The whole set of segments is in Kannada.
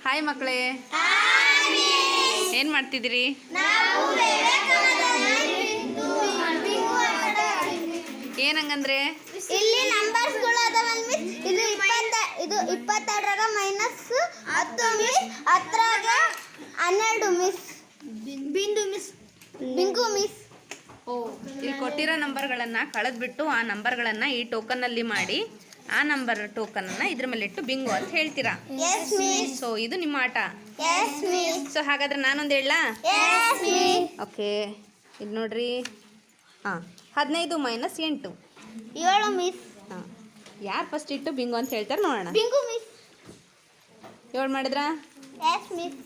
ಹಾಯ್ ಮಕ್ಕಳೇ, ಏನು ಮಾಡ್ತಿದ್ದೀರಿ? ಏನಂಗಂದ್ರೆ ಇಲ್ಲಿ ನಂಬರ್ಸ್ಗಳು ಅದಾವಲ್ಲ ಮಿಸ್. ಇದು 22ರಾಗ ಮೈನಸ್ 10 ಮಿಸ್, 10ರಾಗ 12 ಮಿಸ್, ಬಿಂಗು ಮಿಸ್. ಇಲ್ಲಿ ಕೊಟ್ಟಿರೋ ನಂಬರ್ಗಳನ್ನು ಕಳೆದ್ಬಿಟ್ಟು ಆ ನಂಬರ್ಗಳನ್ನು ಈ ಟೋಕನ್ನಲ್ಲಿ ಮಾಡಿ ಆ ನಂಬರ್ ಟೋಕನನ್ನು ಇದ್ರ ಮೇಲೆ ಇಟ್ಟು ಬಿಂಗು ಅಂತ ಹೇಳ್ತೀರಾ? ಸೊ ಇದು ನಿಮ್ಮ ಆಟ. ಸೊ ಹಾಗಾದ್ರೆ ನಾನೊಂದು ಹೇಳಾ? ಓಕೆ, ಇದು ನೋಡ್ರಿ. ಹಾಂ, 15 ಮೈನಸ್ 8 7 ಮಿಸ್. ಹಾಂ, ಯಾರು ಫಸ್ಟ್ ಇಟ್ಟು ಬಿಂಗು ಅಂತ ಹೇಳ್ತಾರೆ ನೋಡೋಣ. ಬಿಂಗು ಮಿಸ್. 7 ಮಾಡಿದ್ರಾ? ಮಿಸ್.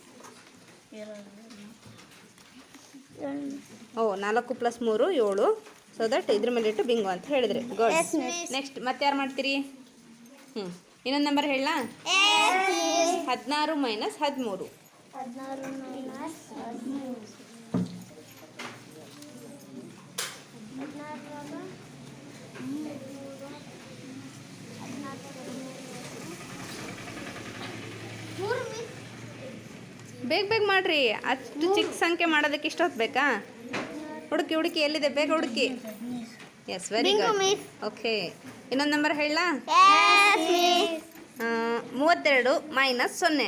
ಓ, 4 + 3 7. ಸೊ ದಟ್ ಇದ್ರ ಮೇಲೆ ಇಟ್ಟು ಬಿಂಗು ಅಂತ ಹೇಳಿದ್ರಿ. ಗುಡ್. ನೆಕ್ಸ್ಟ್ ಮತ್ತೆ ಯಾರು ಮಾಡ್ತೀರಿ? ಇನ್ನೊಂದು ನಂಬರ್ ಹೇಳಾ? 16 ಮೈನಸ್ 13 ಬೇಗ ಬೇಗ ಮಾಡ್ರಿ. ಅಷ್ಟು ಚಿಕ್ಕ ಸಂಖ್ಯೆ ಮಾಡೋದಕ್ಕೆ ಇಷ್ಟೊತ್ತು ಬೇಕಾ? ಹುಡುಕಿ ಎಲ್ಲಿದೆ, ಬೇಗ ಹುಡುಕಿ. Yes, very good. ಓಕೆ, ಇನ್ನೊಂದು ನಂಬರ್ ಹೇಳಾ? 32 ಮೈನಸ್ 0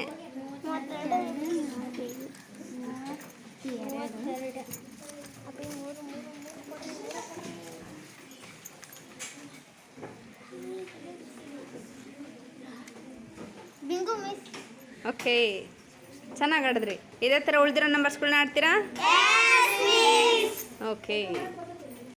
ಬಿಂಗು ಮಿಸ್. ಓಕೆ, ಚೆನ್ನಾಗಿ ಆಡಿದ್ರಿ. ಇದೇ ಥರ ಉಳಿದಿರೋ ನಂಬರ್ಸ್ಗಳನ್ನ ಆಡ್ತೀರಾ? ಓಕೆ.